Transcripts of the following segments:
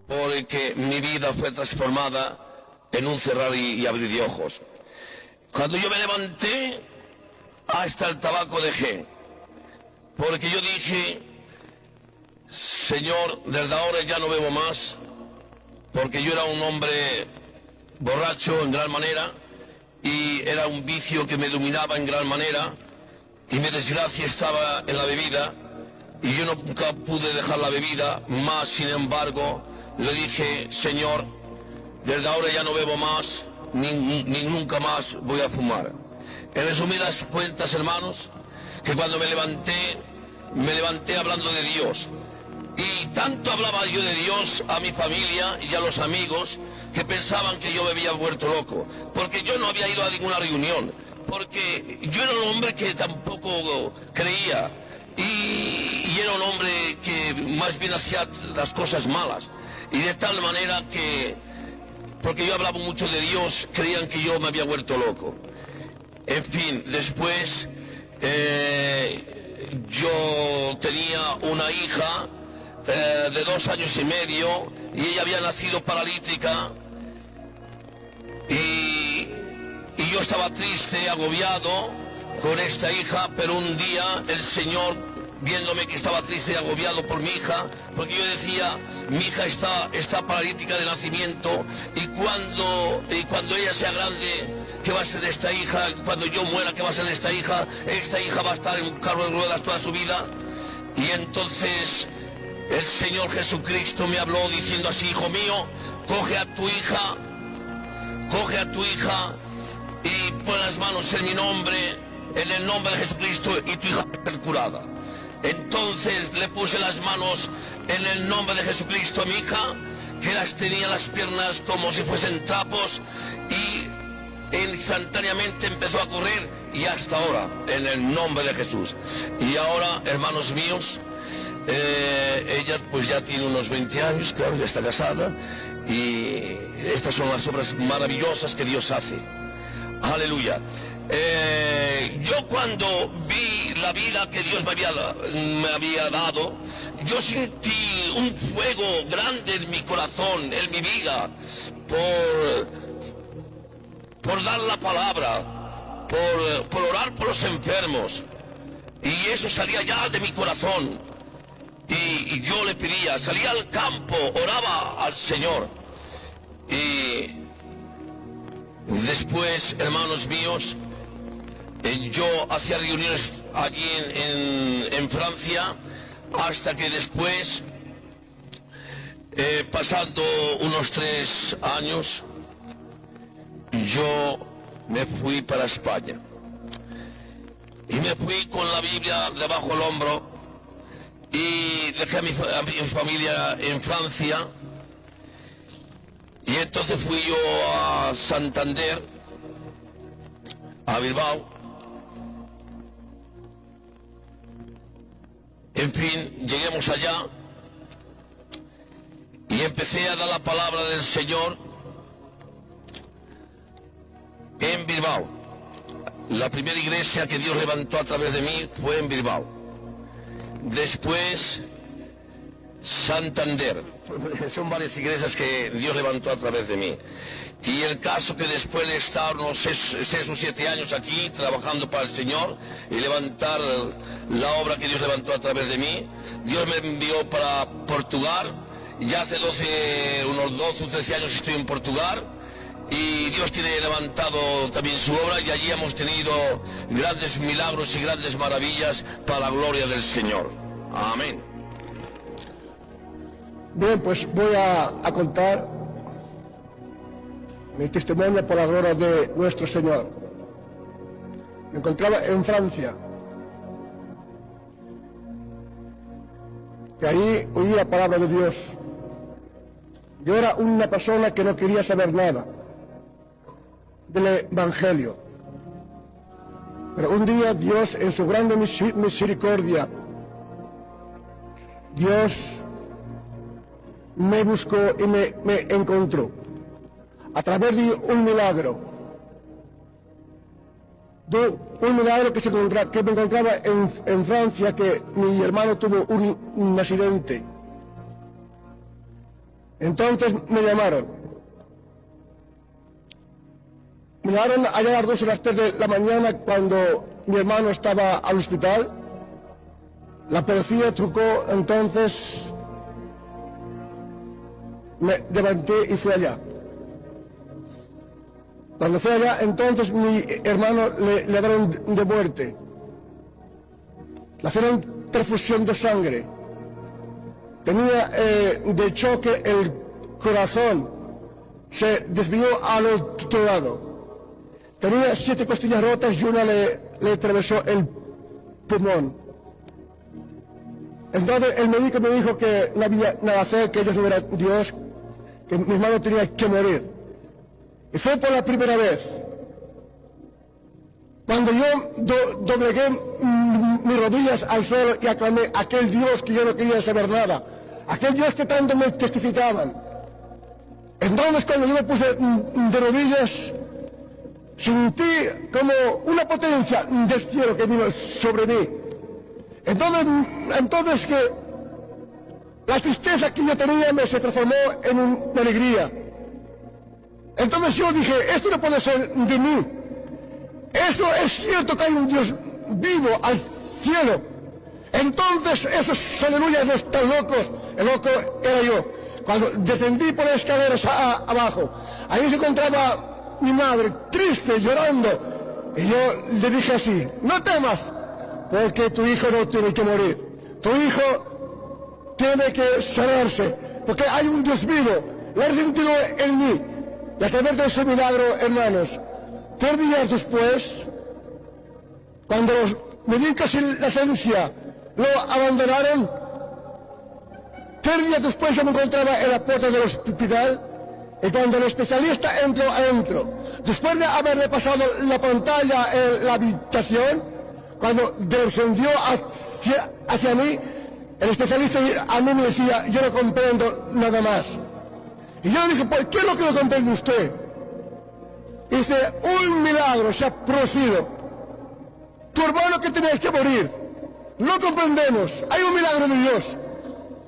Porque mi vida fue transformada en un cerrar y abrir de ojos. Cuando yo me levanté, hasta el tabaco dejé. Porque yo dije, Señor, desde ahora ya no bebo más, porque yo era un hombre borracho en gran manera, y era un vicio que me dominaba en gran manera, y mi desgracia estaba en la bebida, y yo nunca pude dejar la bebida, más sin embargo, le dije, Señor, desde ahora ya no bebo más, ni nunca más voy a fumar. En resumidas cuentas, hermanos, que cuando me levanté hablando de Dios. Y tanto hablaba yo de Dios a mi familia y a los amigos que pensaban que yo me había vuelto loco, porque yo no había ido a ninguna reunión, porque yo era un hombre que tampoco creía, y era un hombre que más bien hacía las cosas malas, y de tal manera que, porque yo hablaba mucho de Dios, creían que yo me había vuelto loco. En fin, después yo tenía una hija de 2 años y medio, y ella había nacido paralítica, y yo estaba triste, agobiado con esta hija, pero un día el Señor, viéndome que estaba triste y agobiado por mi hija, porque yo decía, mi hija está paralítica de nacimiento, y cuando ella sea grande, ¿qué va a ser de esta hija? Cuando yo muera, ¿qué va a ser de esta hija? Esta hija va a estar en un carro de ruedas toda su vida. Y entonces el Señor Jesucristo me habló diciendo así, hijo mío, coge a tu hija y pon las manos en mi nombre, en el nombre de Jesucristo, y tu hija va a ser curada. Entonces le puse las manos en el nombre de Jesucristo a mi hija, que las tenía las piernas como si fuesen trapos, y instantáneamente empezó a correr, y hasta ahora, en el nombre de Jesús. Y ahora, hermanos míos, ella pues ya tiene unos 20 años, claro, ya está casada, y estas son las obras maravillosas que Dios hace. Aleluya. Yo cuando vi la vida que Dios me había dado, yo sentí un fuego grande en mi corazón, en mi vida, por dar la palabra, por orar por los enfermos, y eso salía ya de mi corazón, y yo le pedía, salía al campo, oraba al Señor. Y después, hermanos míos, yo hacía reuniones allí en Francia, hasta que después, pasando unos 3 años, yo me fui para España, y me fui con la Biblia debajo del hombro, y dejé a mi familia en Francia, y entonces fui yo a Santander, a Bilbao. En fin, lleguemos allá y empecé a dar la palabra del Señor en Bilbao. La primera iglesia que Dios levantó a través de mí fue en Bilbao. Después, Santander. Son varias iglesias que Dios levantó a través de mí. Y el caso que después de estar unos 6 o 7 años aquí trabajando para el Señor y levantar la obra que Dios levantó a través de mí, Dios me envió para Portugal. Ya hace unos 12 o 13 años estoy en Portugal, y Dios tiene levantado también su obra, y allí hemos tenido grandes milagros y grandes maravillas para la gloria del Señor. Amén. Bien, pues voy a contar mi testimonio por la gloria de nuestro Señor. Me encontraba en Francia, que ahí oí la palabra de Dios. Yo era una persona que no quería saber nada del Evangelio, pero un día Dios, en su grande misericordia, Dios me buscó y me encontró a través de un milagro. de un milagro que me encontraba en Francia, que mi hermano tuvo un accidente. Entonces me llamaron. Me llamaron allá a las 2 o las 3 de la mañana cuando mi hermano estaba al hospital. La policía trucó, entonces me levanté y fui allá. Cuando fui allá, entonces mi hermano le dieron de muerte. Le hicieron transfusión de sangre. Tenía de choque el corazón. Se desvió al otro lado. Tenía 7 costillas rotas y una le atravesó el pulmón. Entonces el médico me dijo que no había nada a hacer, que ellos no eran Dios, que mi hermano tenía que morir. Y fue por la primera vez. Cuando yo doblegué mis rodillas al suelo y aclamé a aquel Dios que yo no quería saber nada, aquel Dios que tanto me testificaban. Entonces cuando yo me puse de rodillas, sentí como una potencia del cielo que vino sobre mí. Entonces que la tristeza que yo tenía se transformó en una alegría. Entonces yo dije, esto no puede ser de mí. Eso es cierto que hay un Dios vivo al cielo. Entonces esos aleluyas no están locos. El loco era yo. Cuando descendí por las escaleras abajo, ahí se encontraba mi madre, triste, llorando. Y yo le dije así, no temas, porque tu hijo no tiene que morir. Tu hijo tiene que sanarse, porque hay un Dios vivo. Lo he sentido en mí. Y a través de ese milagro, hermanos, 3 días después, cuando los médicos y la ciencia lo abandonaron, 3 días después yo me encontraba en la puerta del hospital, y cuando el especialista entró adentro, después de haberle pasado la pantalla en la habitación, cuando descendió hacia mí, el especialista a mí me decía, yo no comprendo nada más. Y yo le dije, ¿por qué no lo comprende usted? Y dice, un milagro se ha producido. Tu hermano que tenía que morir. No comprendemos. Hay un milagro de Dios.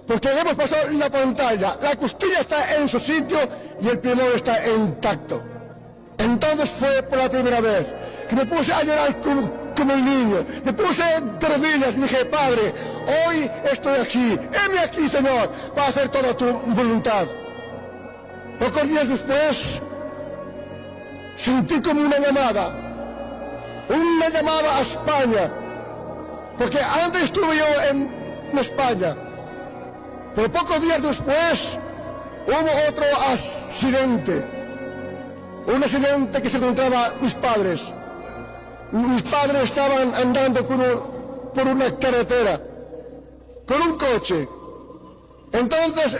Porque le hemos pasado la pantalla. La costilla está en su sitio y el pulmón está intacto. Entonces fue por la primera vez que me puse a llorar como el niño. Me puse de rodillas y dije, Padre, hoy estoy aquí. Heme aquí, Señor, para hacer toda tu voluntad. Pocos días después, sentí como una llamada a España, porque antes estuve yo en España, pero pocos días después hubo otro accidente, un accidente que se encontraba mis padres. Mis padres estaban andando por una carretera, con un coche. Entonces,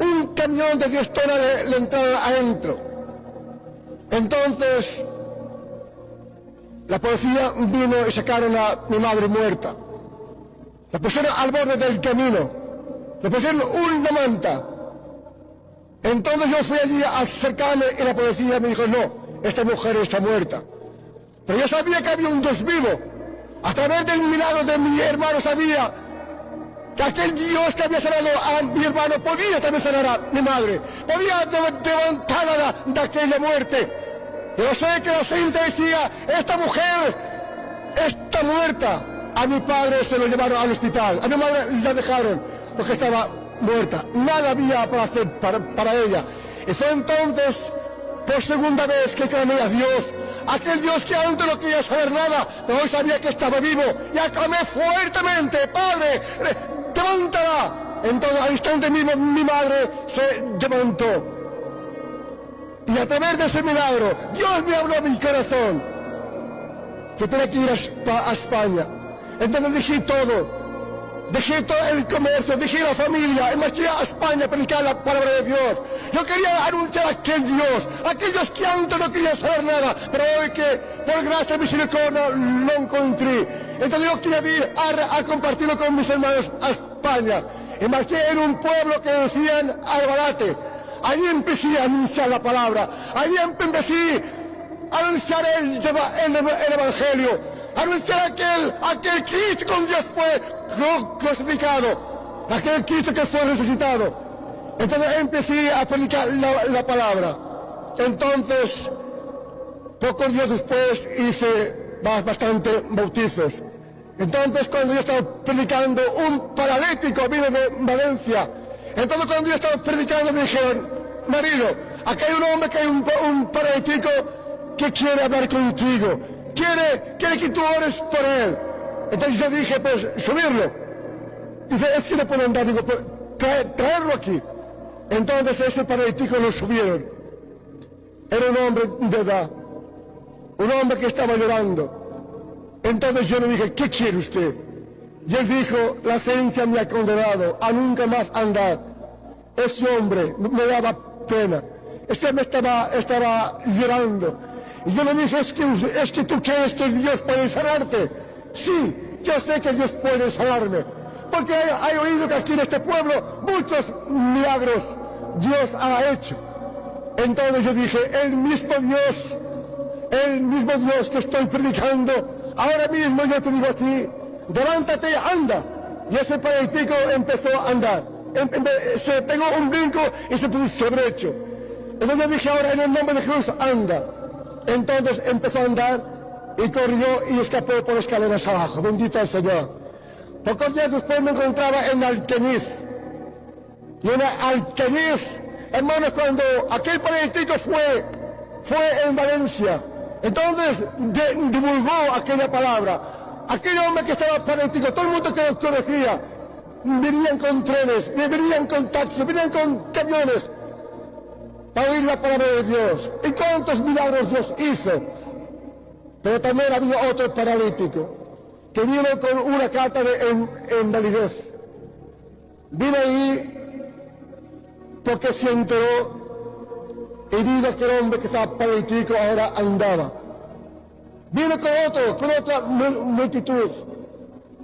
un camión de 10 toneladas le entraron adentro. Entonces, la policía vino y sacaron a mi madre muerta. La pusieron al borde del camino. Le pusieron una manta. Entonces yo fui allí a acercarme y la policía me dijo, no, esta mujer está muerta. Pero yo sabía que había un Dios vivo. A través del milagro de mi hermano sabía que aquel Dios que había sanado a mi hermano podía también sanar a mi madre, podía levantarla de aquella muerte. Yo sé que la gente decía, esta mujer está muerta. A mi padre se lo llevaron al hospital, a mi madre la dejaron porque estaba muerta. Nada había para hacer para ella. Y fue entonces, por segunda vez, que clamé a Dios, aquel Dios que antes no quería saber nada, pero hoy sabía que estaba vivo, y aclamé fuertemente, Padre, levántala. Entonces al instante mismo mi madre se levantó. Y a través de ese milagro, Dios me habló a mi corazón que tenía que ir a España. Entonces dejé todo el comercio, dejé la familia, y marché a España a predicar la palabra de Dios. Yo quería anunciar a aquel Dios que antes no quería saber nada, pero hoy que por gracia y misericordia lo encontré. Entonces yo quería ir a compartirlo con mis hermanos a España. Y marché en un pueblo que decían Albalate. Allí empecé a anunciar la palabra. Allí empecé anunciar el Evangelio, anunciar aquel Cristo con Dios fue crucificado, aquel Cristo que fue resucitado. Entonces empecé a predicar la palabra. Entonces, pocos días después hice bastante bautizos. Entonces, cuando yo estaba predicando, un paralítico vino de Valencia. Entonces, cuando yo estaba predicando, me dijeron: marido, aquí hay un hombre que hay un paralítico que quiere hablar contigo, quiere que tú ores por él. Entonces yo dije: pues subirlo. Dice: es que no puedo andar. Digo: pues traerlo aquí. Entonces ese paralítico lo subieron. Era un hombre de edad, un hombre que estaba llorando. Entonces yo le dije: ¿qué quiere usted? Y él dijo: la ciencia me ha condenado a nunca más andar. Ese hombre me daba pena, ese hombre estaba llorando. Y yo le dije: es que tú crees que Dios puede sanarte. Sí, yo sé que Dios puede sanarme, porque he oído que aquí en este pueblo muchos milagros Dios ha hecho. Entonces yo dije: el mismo Dios que estoy predicando, ahora mismo yo te digo a ti: levántate y anda. Y ese paralítico empezó a andar, se pegó un brinco y se puso derecho. Entonces yo dije: ahora en el nombre de Jesús, anda. Entonces empezó a andar y corrió y escapó por escaleras abajo. Bendito el Señor. Pocos días después me encontraba en Alcañiz. Y en Alcañiz, hermanos, cuando aquel paralítico fue en Valencia, entonces divulgó aquella palabra. Aquel hombre que estaba paralítico, todo el mundo que lo conocía, venían con trenes, venían con taxis, venían con camiones para oír la palabra de Dios. ¿Y cuántos milagros Dios hizo? Pero también había otro paralítico que vino con una carta de invalidez. Vino ahí porque se enteró y vio que aquel hombre que estaba paralítico ahora andaba. Vino con otra multitud.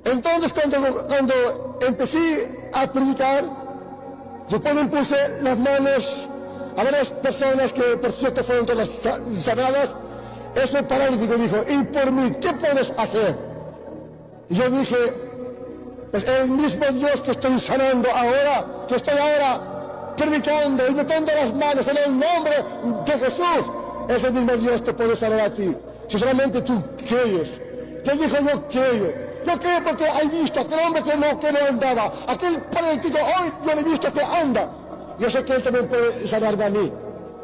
Entonces cuando empecé a predicar, yo también puse las manos a varias personas que por cierto fueron todas sanadas. Ese paralítico dijo: ¿y por mí qué puedes hacer? Y yo dije: pues el mismo Dios que estoy sanando ahora, que estoy ahora predicando y metiendo las manos en el nombre de Jesús, ese mismo Dios te puede sanar a ti, si solamente tú crees. Yo dijo: yo creo porque he visto aquel hombre que no andaba, aquel paralítico hoy yo le he visto que anda. Yo sé que él también puede sanarme a mí.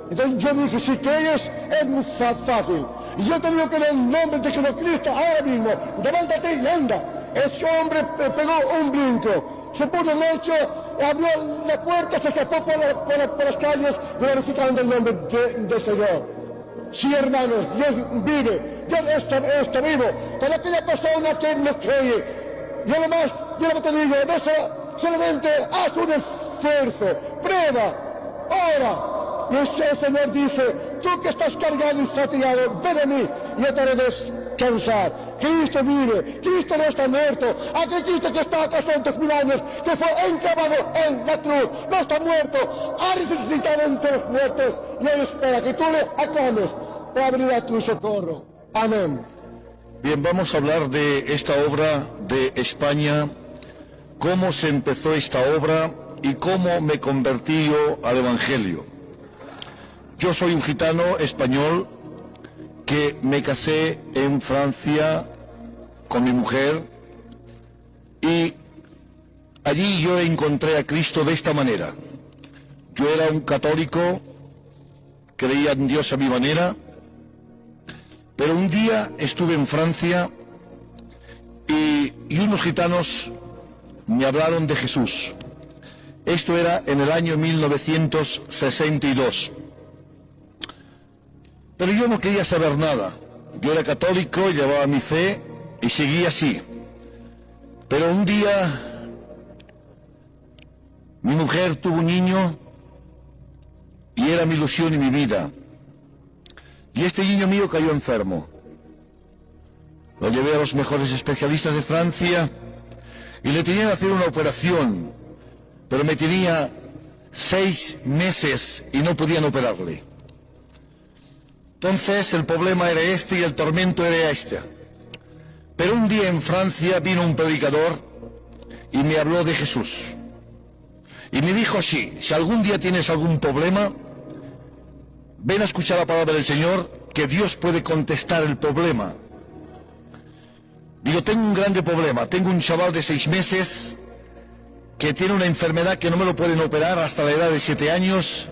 Entonces yo dije: si crees, es muy fácil. Y yo te digo que en el nombre de Jesucristo ahora mismo, levántate y anda. Ese hombre pegó un brinco, se puso en el lecho, abrió la puerta, se escapó por las calles, glorificando el nombre del Señor. Sí, hermanos, Dios vive, Dios está vivo. Para aquella persona que no cree, yo lo que te digo, solamente haz un esfuerzo, prueba, ora. Y el Señor dice: tú que estás cargado y fatigado, ven a mí y yo te haré descansar. Cristo vive, Cristo no está muerto. Aquel Cristo que está acá 200.000 años, que fue enclavado en la cruz, no está muerto, ha resucitado entre los muertos y Él espera que tú le aclames para venir a tu socorro. Amén. Bien, vamos a hablar de esta obra de España, cómo se empezó esta obra y cómo me convertí yo al Evangelio. Yo soy un gitano español que me casé en Francia con mi mujer y allí yo encontré a Cristo de esta manera. Yo era un católico, creía en Dios a mi manera, pero un día estuve en Francia y unos gitanos me hablaron de Jesús. Esto era en el año 1962. Pero yo no quería saber nada. Yo era católico, llevaba mi fe y seguía así. Pero un día mi mujer tuvo un niño y era mi ilusión y mi vida. Y este niño mío cayó enfermo. Lo llevé a los mejores especialistas de Francia y le tenían que hacer una operación, pero me tenía 6 meses y no podían operarle. Entonces el problema era este y el tormento era este. Pero un día en Francia vino un predicador y me habló de Jesús. Y me dijo así: si algún día tienes algún problema, ven a escuchar la palabra del Señor, que Dios puede contestar el problema. Digo, tengo un grande problema. Tengo un chaval de 6 meses que tiene una enfermedad que no me lo pueden operar hasta la edad de 7 años.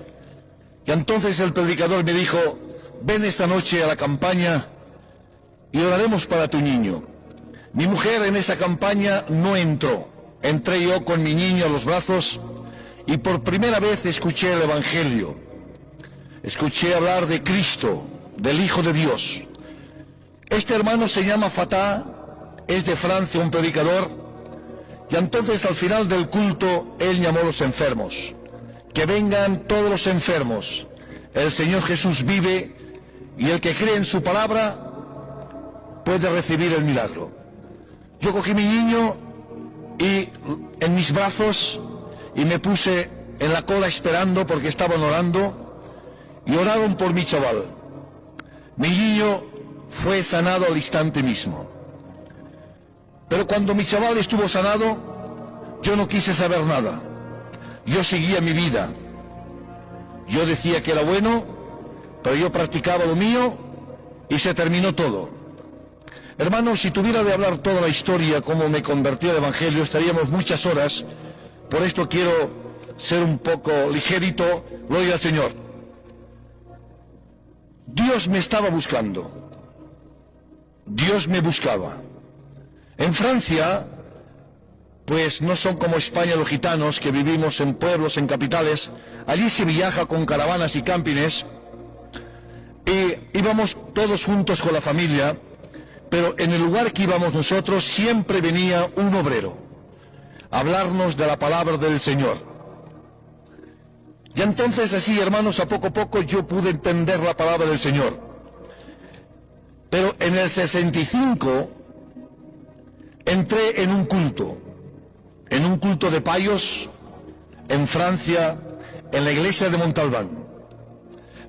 Y entonces el predicador me dijo: ven esta noche a la campaña y oraremos para tu niño. Mi mujer en esa campaña no entró. Entré yo con mi niño a los brazos y por primera vez escuché el Evangelio. Escuché hablar de Cristo, del Hijo de Dios. Este hermano se llama Fatah, es de Francia, un predicador. Y entonces al final del culto él llamó a los enfermos. Que vengan todos los enfermos. El Señor Jesús vive y el que cree en su palabra puede recibir el milagro. Yo cogí mi niño y en mis brazos y me puse en la cola esperando porque estaban orando y oraron por mi chaval. Mi niño fue sanado al instante mismo. Pero cuando mi chaval estuvo sanado, yo no quise saber nada. Yo seguía mi vida. Yo decía que era bueno, pero yo practicaba lo mío y se terminó todo. Hermanos, si tuviera de hablar toda la historia, cómo me convertí al Evangelio, estaríamos muchas horas. Por esto quiero ser un poco ligerito. Gloria al Señor. Dios me estaba buscando. Dios me buscaba. En Francia, pues no son como España los gitanos, que vivimos en pueblos, en capitales. Allí se viaja con caravanas y campines. Y íbamos todos juntos con la familia. Pero en el lugar que íbamos nosotros siempre venía un obrero a hablarnos de la palabra del Señor. Y entonces así, hermanos, a poco yo pude entender la palabra del Señor. Pero en el 65 entré en un culto de payos en Francia, en la iglesia de Montalbán.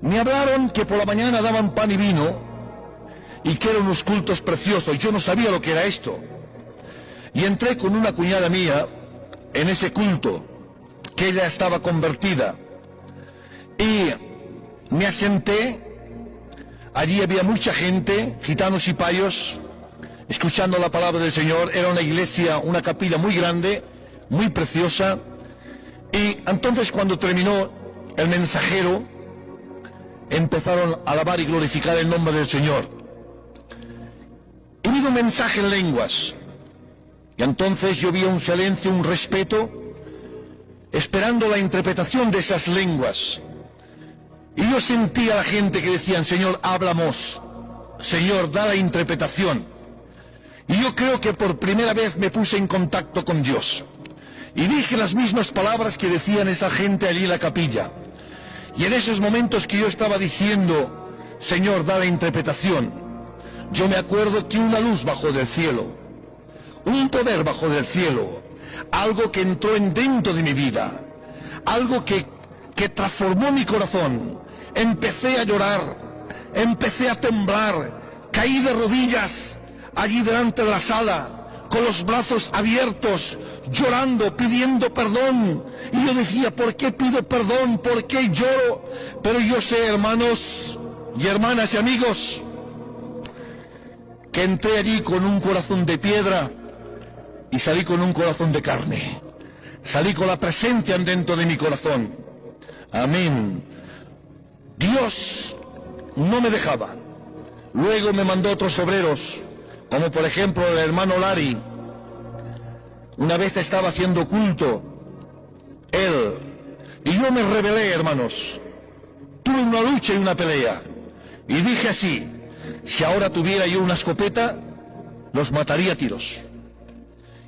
Me hablaron que por la mañana daban pan y vino y que eran unos cultos preciosos. Yo no sabía lo que era esto. Y entré con una cuñada mía en ese culto, que ella estaba convertida. Y me asenté. Allí había mucha gente, gitanos y payos, escuchando la palabra del Señor. Era una iglesia, una capilla muy grande, muy preciosa. Y entonces cuando terminó el mensajero, empezaron a alabar y glorificar el nombre del Señor. Y vino un mensaje en lenguas. Y entonces yo vi un silencio, un respeto, esperando la interpretación de esas lenguas. Y yo sentía a la gente que decían: Señor, háblanos. Señor, da la interpretación. Y yo creo que por primera vez me puse en contacto con Dios. Y dije las mismas palabras que decían esa gente allí en la capilla. Y en esos momentos que yo estaba diciendo: Señor, da la interpretación, yo me acuerdo que una luz bajó del cielo, un poder bajó del cielo, algo que entró en dentro de mi vida, algo que transformó mi corazón. Empecé a llorar, empecé a temblar, caí de rodillas allí delante de la sala, con los brazos abiertos, llorando, pidiendo perdón. Y yo decía: ¿por qué pido perdón? ¿Por qué lloro? Pero yo sé, hermanos y hermanas y amigos, que entré allí con un corazón de piedra y salí con un corazón de carne. Salí con la presencia dentro de mi corazón. Amén. Dios no me dejaba. Luego me mandó otros obreros, como por ejemplo el hermano Lari. Una vez estaba haciendo culto, él, y yo me rebelé, hermanos. Tuve una lucha y una pelea. Y dije así: si ahora tuviera yo una escopeta, los mataría a tiros.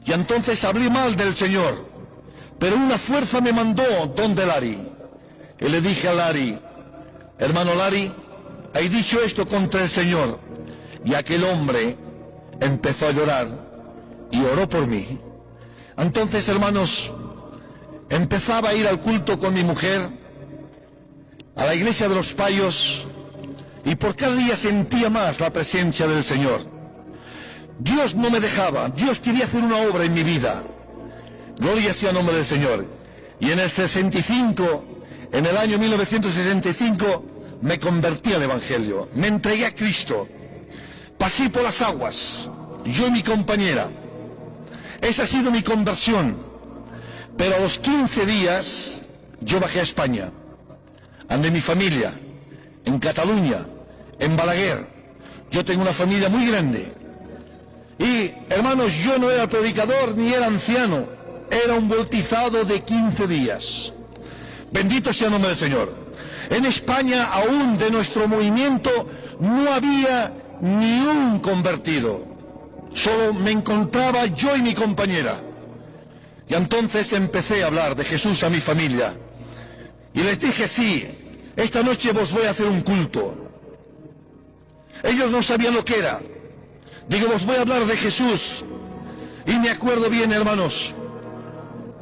Y entonces hablé mal del Señor, pero una fuerza me mandó donde Lari. Y le dije a Lari: hermano Lari, he dicho esto contra el Señor. Y aquel hombre empezó a llorar y oró por mí. Entonces, hermanos, empezaba a ir al culto con mi mujer, a la iglesia de los payos, y por cada día sentía más la presencia del Señor. Dios no me dejaba, Dios quería hacer una obra en mi vida. Gloria sea el nombre del Señor. Y en el 65, en el año 1965, me convertí al Evangelio, me entregué a Cristo, pasé por las aguas, yo y mi compañera. Esa ha sido mi conversión. Pero a los 15 días, yo bajé a España, ande mi familia, en Cataluña, en Balaguer. Yo tengo una familia muy grande. Y, hermanos, yo no era predicador ni era anciano, era un bautizado de 15 días. Bendito sea el nombre del Señor. En España, aún de nuestro movimiento, no había ni un convertido. Solo me encontraba yo y mi compañera. Y entonces empecé a hablar de Jesús a mi familia. Y les dije, sí, esta noche os voy a hacer un culto. Ellos no sabían lo que era. Digo, os voy a hablar de Jesús. Y me acuerdo bien, hermanos,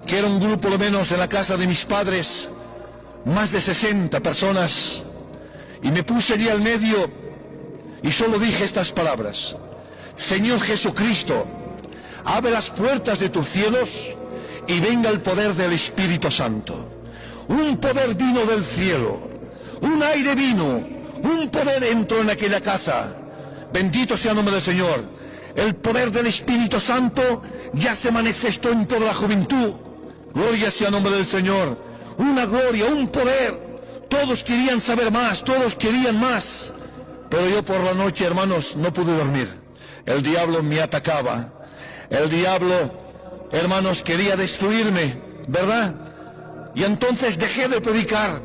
que era un grupo, por lo menos en la casa de mis padres, más de 60 personas. Y me puse allí al medio y solo dije estas palabras: Señor Jesucristo, abre las puertas de tus cielos y venga el poder del Espíritu Santo. Un poder vino del cielo, un aire vino, un poder entró en aquella casa. Bendito sea el nombre del Señor. El poder del Espíritu Santo ya se manifestó en toda la juventud. Gloria sea el nombre del Señor. Una gloria, un poder. Todos querían saber más, todos querían más. Pero yo por la noche, hermanos, no pude dormir. El diablo me atacaba. El diablo, hermanos, quería destruirme, ¿verdad? Y entonces dejé de predicar.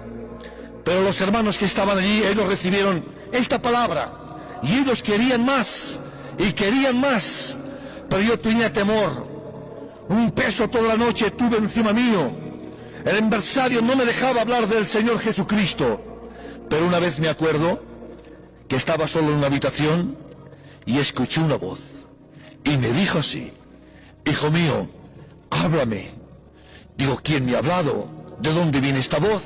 Pero los hermanos que estaban allí, ellos recibieron esta palabra. Y ellos querían más, y querían más. Pero yo tenía temor. Un peso toda la noche tuve encima mío. El adversario no me dejaba hablar del Señor Jesucristo. Pero una vez me acuerdo que estaba solo en una habitación y escuché una voz. Y me dijo así: hijo mío, háblame. Digo, ¿quién me ha hablado? ¿De dónde viene esta voz?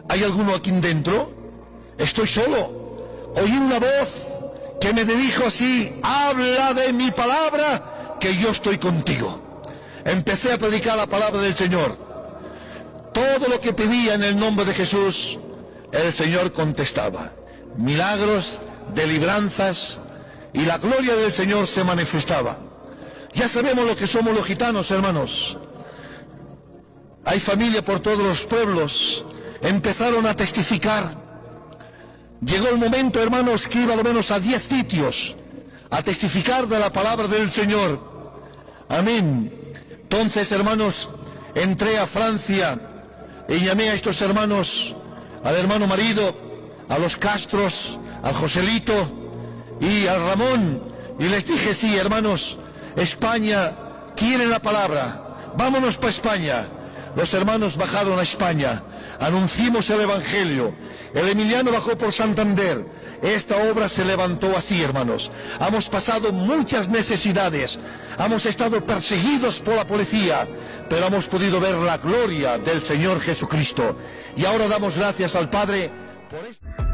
¿Hay alguno aquí dentro? Estoy solo. Oí una voz que me dijo así: habla de mi palabra, que yo estoy contigo. Empecé a predicar la palabra del Señor. Todo lo que pedía en el nombre de Jesús, el Señor contestaba. Milagros, deliveranzas, y la gloria del Señor se manifestaba. Ya sabemos lo que somos los gitanos, hermanos. Hay familia por todos los pueblos. Empezaron a testificar. Llegó el momento, hermanos, que iba al menos a 10 sitios a testificar de la palabra del Señor. Amén. Entonces, hermanos, entré a Francia y llamé a estos hermanos, al hermano marido, a los Castros, al Joselito y al Ramón, y les dije, sí, hermanos, España quiere la palabra, vámonos para España. Los hermanos bajaron a España, anunciamos el Evangelio. El Emiliano bajó por Santander. Esta obra se levantó así, hermanos. Hemos pasado muchas necesidades, hemos estado perseguidos por la policía, pero hemos podido ver la gloria del Señor Jesucristo. Y ahora damos gracias al Padre por esto.